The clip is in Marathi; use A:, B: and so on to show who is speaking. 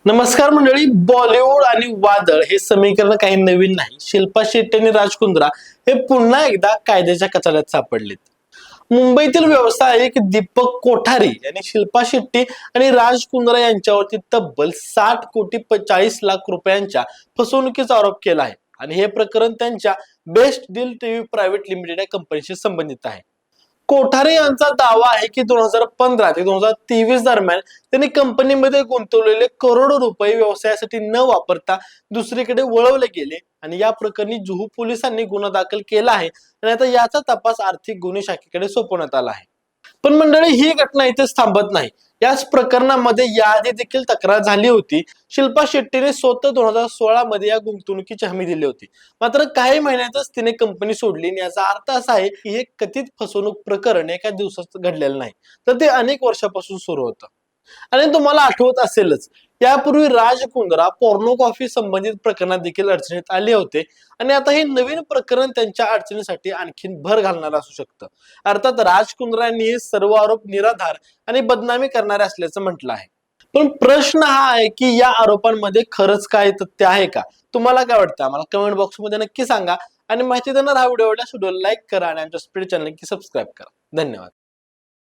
A: नमस्कार मंडळी. बॉलिवूड आणि वादळ हे समीकरण काही नवीन नाही. शिल्पा शेट्टी आणि राज कुंद्रा हे पुन्हा एकदा कायद्याच्या कचाट्यात सापडलेत. मुंबईतील व्यावसायिक दीपक कोठारी यांनी शिल्पा शेट्टी आणि राज कुंद्रा यांच्यावरती तब्बल 60 कोटी 40 लाख रुपयांच्या फसवणुकीचा आरोप केला आहे आणि हे प्रकरण त्यांच्या best deal TV private limited या कंपनीशी संबंधित आहे. कोठारे यांचा दावा आहे की 2015 ते 2023 दरम्यान त्यांनी कंपनीमध्ये गुंतवलेले करोडो रुपये व्यवसायासाठी न वापरता दुसरीकडे वळवले गेले आणि या प्रकरणी जुहू पोलिसांनी गुन्हा दाखल केला आहे आणि आता याचा तपास आर्थिक गुन्हे शाखेकडे सोपवण्यात आला आहे. पण मंडळी, ही घटना इथेच थांबत नाही. याच प्रकरणामध्ये याआधी देखील तक्रार झाली होती. शिल्पा शेट्टीने स्वतः 2016 मध्ये या गुंतवणुकीची हमी दिली होती. मात्र काही महिन्यातच तिने कंपनी सोडली आणि याचा अर्थ असा आहे की हे कथित फसवणूक प्रकरण एका दिवसात घडलेलं नाही, तर ते अनेक वर्षापासून सुरू होतं. आणि तुम्हाला आठवत असेलच, यापूर्वी राज कुंद्रा पोर्नोग्राफी संबंधित प्रकरणात देखील अडचणीत आले होते आणि आता हे नवीन प्रकरण त्यांच्या अडचणीसाठी आणखीन भर घालणार असू शकतं. अर्थात राज कुंद्रा यांनी हे सर्व आरोप निराधार आणि बदनामी करणारे असल्याचं म्हटलं आहे. पण प्रश्न हा आहे की या आरोपांमध्ये खरंच काय तथ्य आहे का? तुम्हाला काय वाटतं? आम्हाला कमेंट बॉक्स मध्ये नक्की सांगा आणि माहिती देणार हा व्हिडिओ आवडल्यास व्हिडिओला लाईक करा आणि आमच्या स्पीड चॅनल नक्की सबस्क्राईब करा. धन्यवाद.